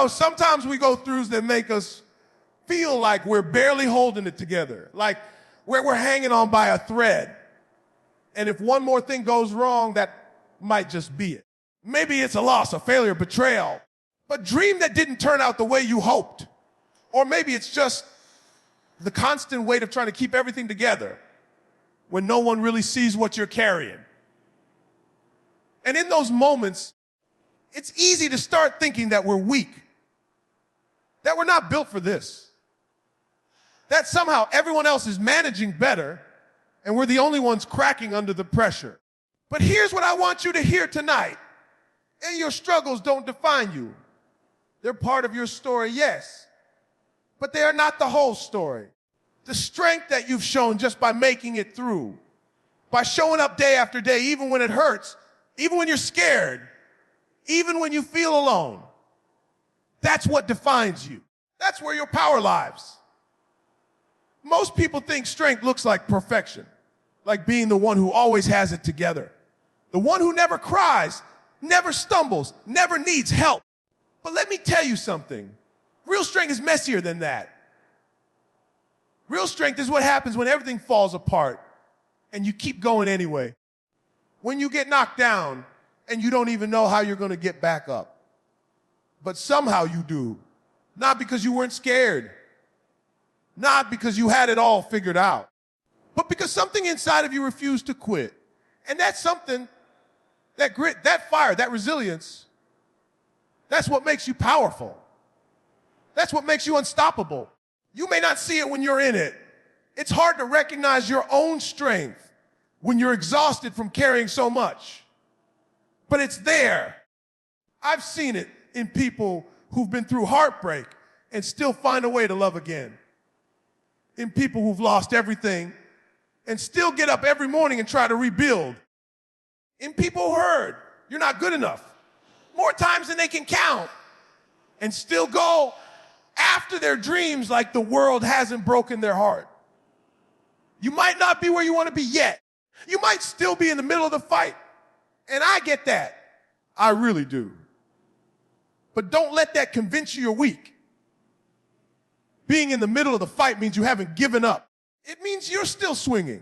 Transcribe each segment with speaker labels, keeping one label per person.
Speaker 1: Sometimes we go throughs that make us feel like we're barely holding it together, like we're hanging on by a thread. And if one more thing goes wrong, that might just be it. Maybe it's a loss, a failure, betrayal, a dream that didn't turn out the way you hoped. Or maybe it's just the constant weight of trying to keep everything together when no one really sees what you're carrying. And in those moments, it's easy to start thinking that we're weak, that we're not built for this, that somehow everyone else is managing better and we're the only ones cracking under the pressure. But here's what I want you to hear tonight. And your struggles don't define you. They're part of your story, yes, but they are not the whole story. The strength that you've shown just by making it through, by showing up day after day, even when it hurts, even when you're scared, even when you feel alone, that's what defines you. That's where your power lies. Most people think strength looks like perfection, like being the one who always has it together, the one who never cries, never stumbles, never needs help. But let me tell you something. Real strength is messier than that. Real strength is what happens when everything falls apart and you keep going anyway. When you get knocked down and you don't even know how you're going to get back up. But somehow you do. Not because you weren't scared. Not because you had it all figured out. But because something inside of you refused to quit. And that's something, that grit, that fire, that resilience, that's what makes you powerful. That's what makes you unstoppable. You may not see it when you're in it. It's hard to recognize your own strength when you're exhausted from carrying so much. But it's there. I've seen it in people who've been through heartbreak and still find a way to love again. In people who've lost everything and still get up every morning and try to rebuild. In people who heard, you're not good enough, more times than they can count, and still go after their dreams like the world hasn't broken their heart. You might not be where you want to be yet. You might still be in the middle of the fight. And I get that. I really do. But don't let that convince you you're weak. Being in the middle of the fight means you haven't given up. It means you're still swinging.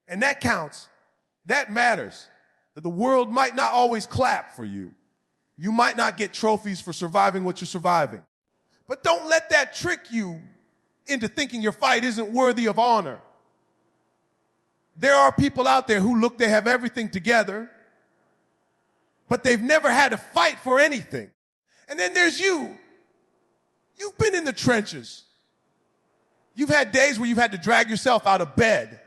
Speaker 1: And that counts. That matters. That the world might not always clap for you. You might not get trophies for surviving what you're surviving. But don't let that trick you into thinking your fight isn't worthy of honor. There are people out there who look they have everything together, but they've never had to fight for anything. And then there's you. You've been in the trenches. You've had days where you've had to drag yourself out of bed.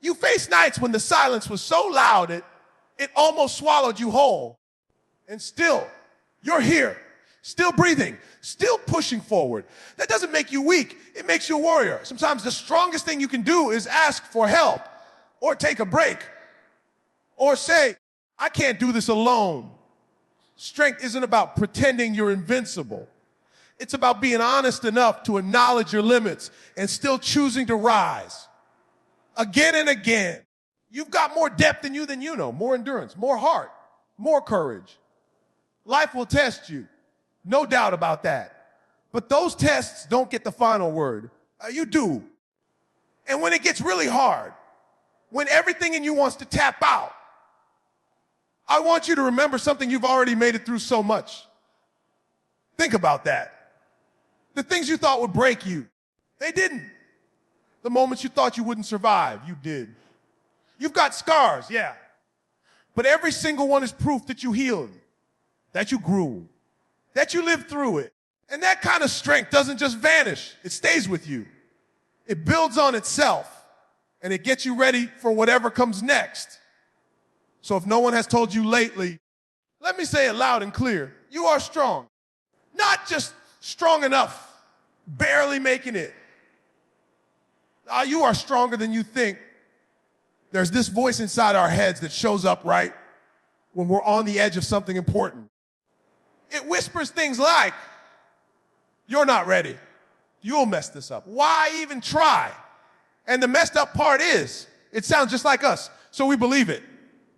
Speaker 1: You faced nights when the silence was so loud it almost swallowed you whole. And still, you're here, still breathing, still pushing forward. That doesn't make you weak. It makes you a warrior. Sometimes the strongest thing you can do is ask for help or take a break or say, I can't do this alone. Strength isn't about pretending you're invincible. It's about being honest enough to acknowledge your limits and still choosing to rise. Again and again. You've got more depth in you than you know, more endurance, more heart, more courage. Life will test you, no doubt about that. But those tests don't get the final word. You do. And when it gets really hard, when everything in you wants to tap out, I want you to remember something you've already made it through so much. Think about that. The things you thought would break you, they didn't. The moments you thought you wouldn't survive, you did. You've got scars, yeah. But every single one is proof that you healed, that you grew, that you lived through it. And that kind of strength doesn't just vanish. It stays with you. It builds on itself, and it gets you ready for whatever comes next. So if no one has told you lately, let me say it loud and clear. You are strong. Not just strong enough, barely making it. You are stronger than you think. There's this voice inside our heads that shows up right when we're on the edge of something important. It whispers things like, you're not ready. You'll mess this up. Why even try? And the messed up part is, it sounds just like us, so we believe it.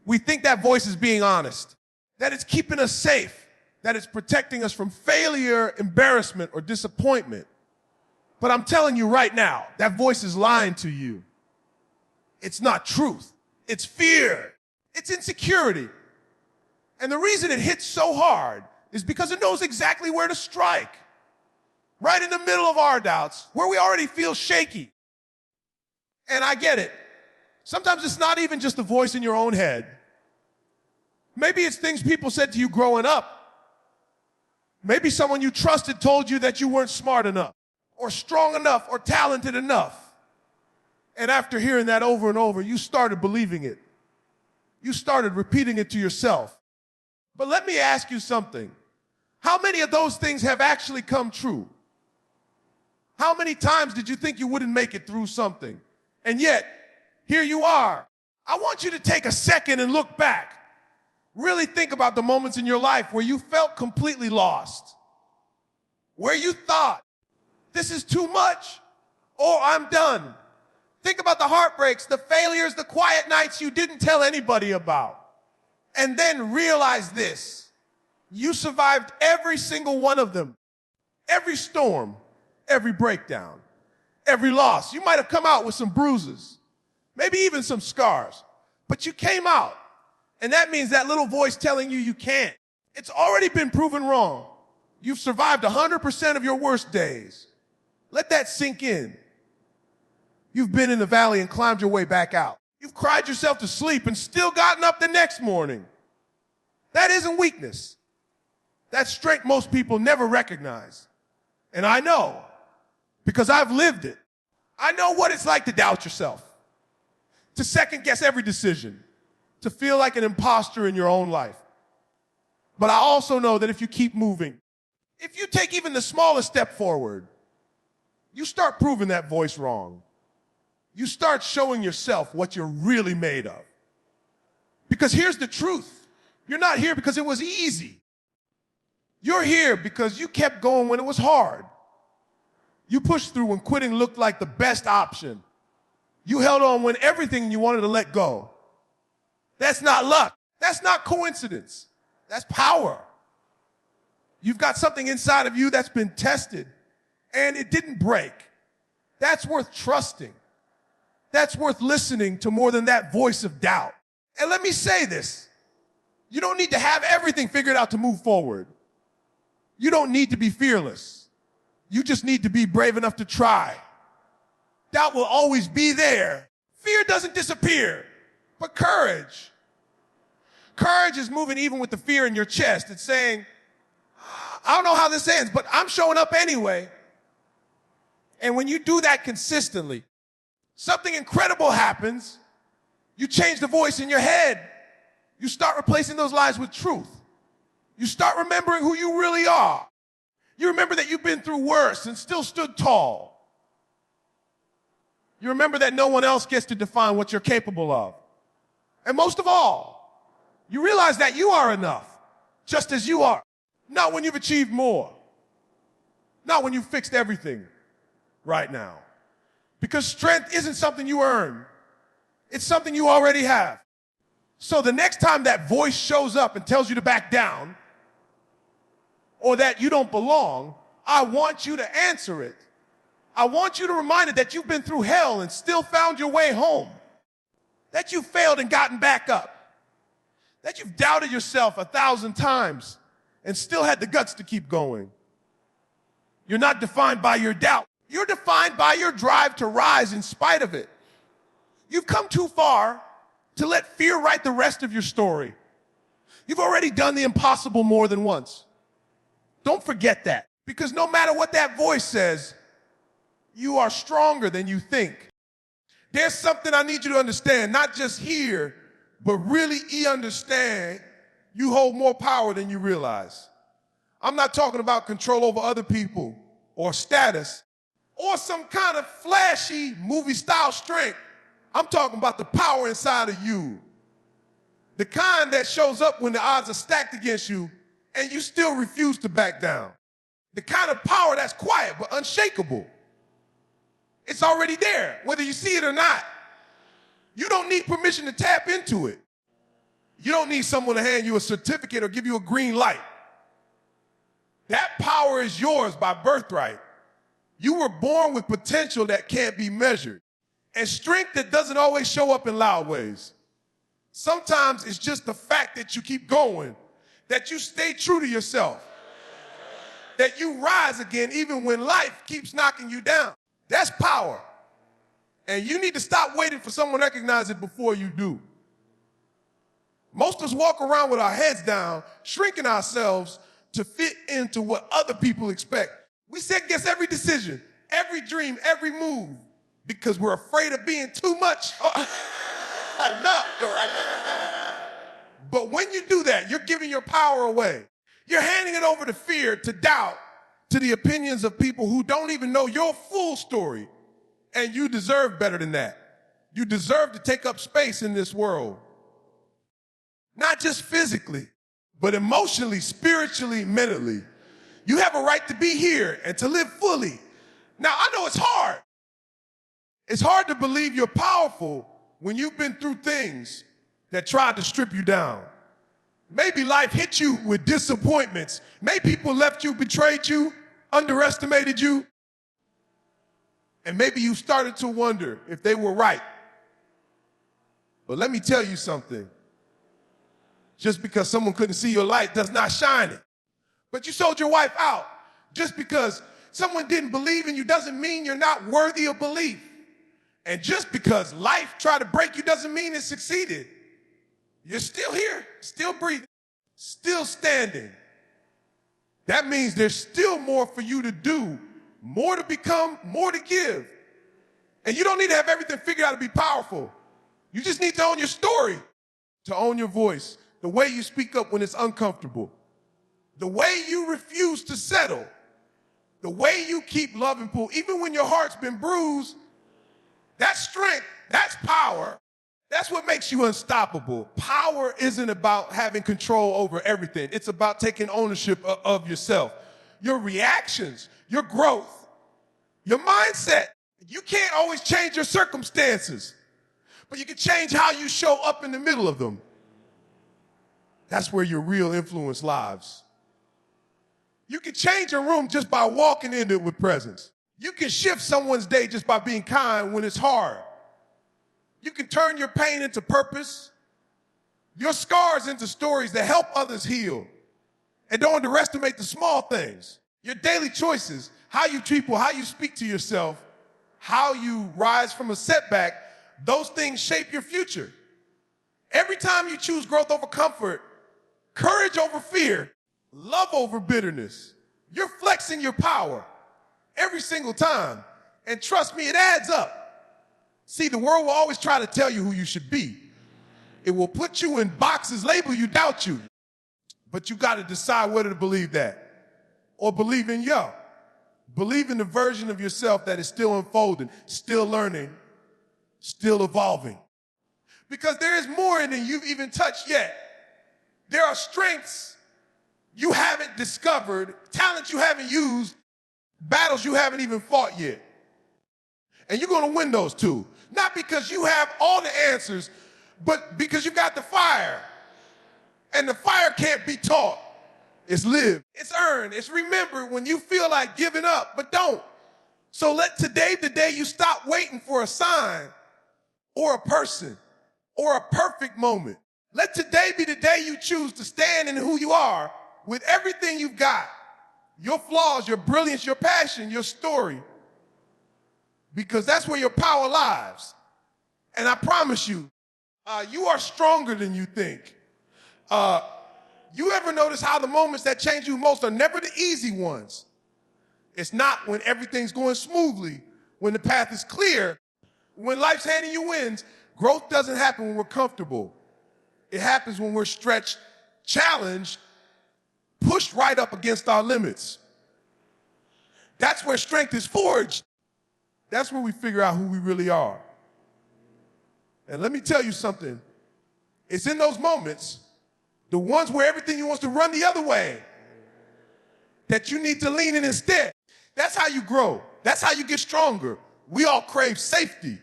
Speaker 1: We think that voice is being honest, that it's keeping us safe, that it's protecting us from failure, embarrassment, or disappointment. But I'm telling you right now, that voice is lying to you. It's not truth. It's fear. It's insecurity. And the reason it hits so hard is because it knows exactly where to strike. Right in the middle of our doubts, where we already feel shaky. And I get it. Sometimes it's not even just the voice in your own head. Maybe it's things people said to you growing up. Maybe someone you trusted told you that you weren't smart enough, or strong enough, or talented enough. And after hearing that over and over, you started believing it. You started repeating it to yourself. But let me ask you something. How many of those things have actually come true? How many times did you think you wouldn't make it through something? And yet, here you are. I want you to take a second and look back. Really think about the moments in your life where you felt completely lost. Where you thought, this is too much, or I'm done. Think about the heartbreaks, the failures, the quiet nights you didn't tell anybody about. And then realize this. You survived every single one of them. Every storm, every breakdown, every loss. You might have come out with some bruises, maybe even some scars, but you came out. And that means that little voice telling you you can't. It's already been proven wrong. You've survived 100% of your worst days. Let that sink in. You've been in the valley and climbed your way back out. You've cried yourself to sleep and still gotten up the next morning. That isn't weakness. That's strength most people never recognize. And I know, because I've lived it. I know what it's like to doubt yourself, to second guess every decision, to feel like an imposter in your own life. But I also know that if you keep moving, if you take even the smallest step forward, you start proving that voice wrong. You start showing yourself what you're really made of. Because here's the truth. You're not here because it was easy. You're here because you kept going when it was hard. You pushed through when quitting looked like the best option. You held on when everything you wanted to let go. That's not luck. That's not coincidence. That's power. You've got something inside of you that's been tested, and it didn't break. That's worth trusting. That's worth listening to more than that voice of doubt. And let me say this. You don't need to have everything figured out to move forward. You don't need to be fearless. You just need to be brave enough to try. Doubt will always be there. Fear doesn't disappear, but courage. Courage is moving even with the fear in your chest. It's saying, I don't know how this ends, but I'm showing up anyway. And when you do that consistently, something incredible happens. You change the voice in your head. You start replacing those lies with truth. You start remembering who you really are. You remember that you've been through worse and still stood tall. You remember that no one else gets to define what you're capable of. And most of all, you realize that you are enough, just as you are. Not when you've achieved more. Not when you've fixed everything right now. Because strength isn't something you earn. It's something you already have. So the next time that voice shows up and tells you to back down, or that you don't belong, I want you to answer it. I want you to remind it that you've been through hell and still found your way home. That you failed and gotten back up. That you've doubted yourself 1,000 times and still had the guts to keep going. You're not defined by your doubt. You're defined by your drive to rise in spite of it. You've come too far to let fear write the rest of your story. You've already done the impossible more than once. Don't forget that, because no matter what that voice says, you are stronger than you think. There's something I need you to understand, not just here, but really understand. You hold more power than you realize. I'm not talking about control over other people or status or some kind of flashy movie-style strength. I'm talking about the power inside of you. The kind that shows up when the odds are stacked against you and you still refuse to back down. The kind of power that's quiet but unshakable. It's already there, whether you see it or not. You don't need permission to tap into it. You don't need someone to hand you a certificate or give you a green light. That power is yours by birthright. You were born with potential that can't be measured, and strength that doesn't always show up in loud ways. Sometimes it's just the fact that you keep going, that you stay true to yourself, that you rise again even when life keeps knocking you down. That's power. And you need to stop waiting for someone to recognize it before you do. Most of us walk around with our heads down, shrinking ourselves to fit into what other people expect. We second guess every decision, every dream, every move, because we're afraid of being too much. Enough. But when you do that, you're giving your power away. You're handing it over to fear, to doubt, to the opinions of people who don't even know your full story. And you deserve better than that. You deserve to take up space in this world. Not just physically, but emotionally, spiritually, mentally. You have a right to be here and to live fully. Now, I know it's hard. It's hard to believe you're powerful when you've been through things that tried to strip you down. Maybe life hit you with disappointments. Maybe people left you, betrayed you, underestimated you. And maybe you started to wonder if they were right. But let me tell you something. Just because someone couldn't see your light does not shine it. But you sold your wife out. Just because someone didn't believe in you doesn't mean you're not worthy of belief. And just because life tried to break you doesn't mean it succeeded. You're still here, still breathing, still standing. That means there's still more for you to do, more to become, more to give. And you don't need to have everything figured out to be powerful. You just need to own your story, to own your voice, the way you speak up when it's uncomfortable, the way you refuse to settle, the way you keep loving people, even when your heart's been bruised. That's strength, that's power. That's what makes you unstoppable. Power isn't about having control over everything. It's about taking ownership of yourself, your reactions, your growth, your mindset. You can't always change your circumstances, but you can change how you show up in the middle of them. That's where your real influence lies. You can change a room just by walking into it with presence. You can shift someone's day just by being kind when it's hard. You can turn your pain into purpose, your scars into stories that help others heal. And don't underestimate the small things. Your daily choices, how you treat people, how you speak to yourself, how you rise from a setback, those things shape your future. Every time you choose growth over comfort, courage over fear, love over bitterness, you're flexing your power every single time. And trust me, it adds up. See, the world will always try to tell you who you should be. It will put you in boxes, label you, doubt you. But you got to decide whether to believe that or believe in you. Believe in the version of yourself that is still unfolding, still learning, still evolving. Because there is more than you've even touched yet. There are strengths you haven't discovered, talents you haven't used, battles you haven't even fought yet. And you're going to win those too. Not because you have all the answers, but because you got the fire. And the fire can't be taught. It's lived, it's earned, it's remembered when you feel like giving up, but don't. So let today be the day you stop waiting for a sign or a person or a perfect moment. Let today be the day you choose to stand in who you are with everything you've got. Your flaws, your brilliance, your passion, your story. Because that's where your power lies. And I promise you, you are stronger than you think. You ever notice how the moments that change you most are never the easy ones? It's not when everything's going smoothly, when the path is clear, when life's handing you wins. Growth doesn't happen when we're comfortable. It happens when we're stretched, challenged, pushed right up against our limits. That's where strength is forged. That's where we figure out who we really are. And let me tell you something. It's in those moments, the ones where everything wants to run the other way, that you need to lean in instead. That's how you grow. That's how you get stronger. We all crave safety.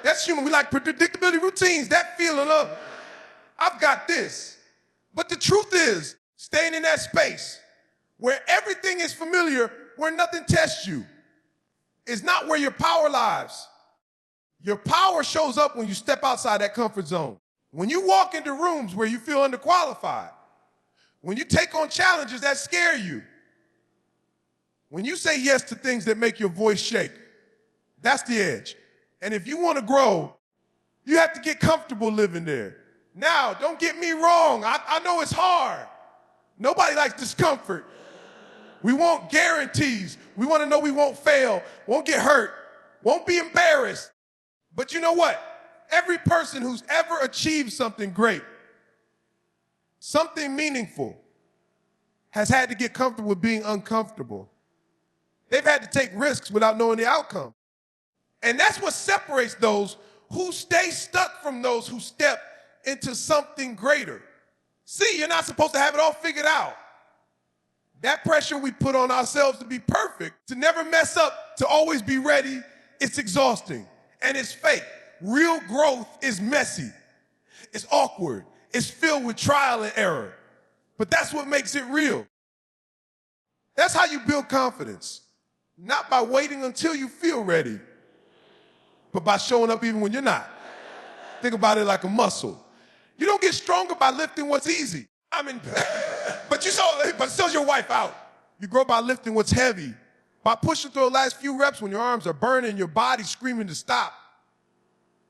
Speaker 1: That's human. We like predictability, routines, that feeling of, I've got this. But the truth is, staying in that space, where everything is familiar, where nothing tests you, is not where your power lies. Your power shows up when you step outside that comfort zone. When you walk into rooms where you feel underqualified, when you take on challenges that scare you, when you say yes to things that make your voice shake, that's the edge. And if you want to grow, you have to get comfortable living there. Now, don't get me wrong. I know it's hard. Nobody likes discomfort. We want guarantees. We want to know we won't fail, won't get hurt, won't be embarrassed. But you know what? Every person who's ever achieved something great, something meaningful, has had to get comfortable with being uncomfortable. They've had to take risks without knowing the outcome. And that's what separates those who stay stuck from those who step into something greater. See, you're not supposed to have it all figured out. That pressure we put on ourselves to be perfect, to never mess up, to always be ready, it's exhausting and it's fake. Real growth is messy. It's awkward. It's filled with trial and error. But that's what makes it real. That's how you build confidence. Not by waiting until you feel ready, but by showing up even when you're not. Think about it like a muscle. You don't get stronger by lifting what's easy. But so's your wife out. You grow by lifting what's heavy, by pushing through the last few reps when your arms are burning, your body's screaming to stop.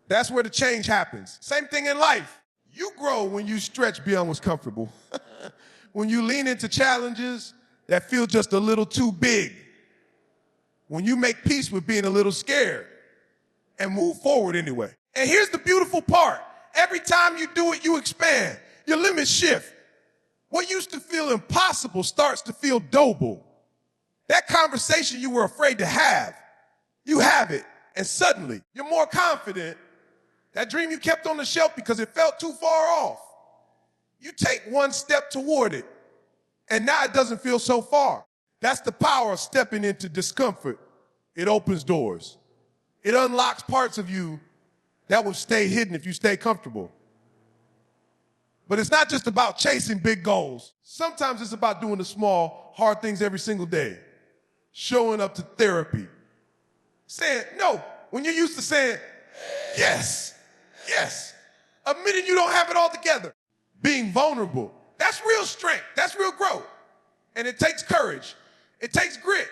Speaker 1: That's where the change happens. Same thing in life. You grow when you stretch beyond what's comfortable. When you lean into challenges that feel just a little too big. When you make peace with being a little scared and move forward anyway. And here's the beautiful part. Every time you do it, you expand. Your limits shift. What used to feel impossible starts to feel doable. That conversation you were afraid to have, you have it. And suddenly, you're more confident. That dream you kept on the shelf because it felt too far off. You take one step toward it, and now it doesn't feel so far. That's the power of stepping into discomfort. It opens doors. It unlocks parts of you that will stay hidden if you stay comfortable. But it's not just about chasing big goals. Sometimes it's about doing the small, hard things every single day. Showing up to therapy. Saying no when you're used to saying yes, yes. Admitting you don't have it all together. Being vulnerable. That's real strength. That's real growth. And it takes courage. It takes grit.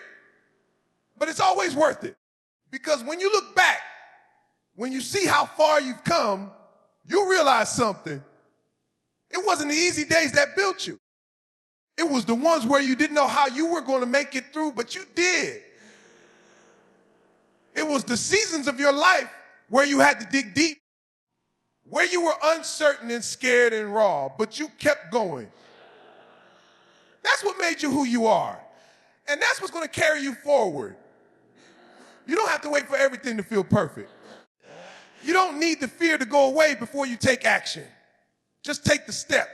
Speaker 1: But it's always worth it. Because when you look back, when you see how far you've come, you'll realize something. It wasn't the easy days that built you. It was the ones where you didn't know how you were going to make it through, but you did. It was the seasons of your life where you had to dig deep, where you were uncertain and scared and raw, but you kept going. That's what made you who you are. And that's what's going to carry you forward. You don't have to wait for everything to feel perfect. You don't need the fear to go away before you take action. Just take the step.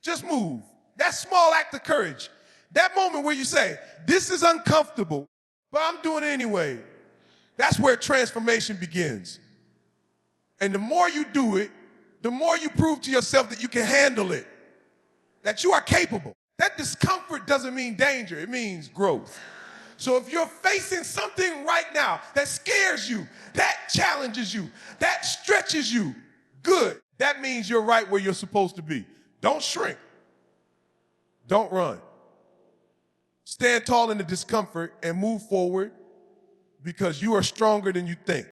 Speaker 1: Just move. That small act of courage. That moment where you say, this is uncomfortable, but I'm doing it anyway. That's where transformation begins. And the more you do it, the more you prove to yourself that you can handle it, that you are capable. That discomfort doesn't mean danger, it means growth. So if you're facing something right now that scares you, that challenges you, that stretches you, good. That means you're right where you're supposed to be. Don't shrink. Don't run. Stand tall in the discomfort and move forward because you are stronger than you think.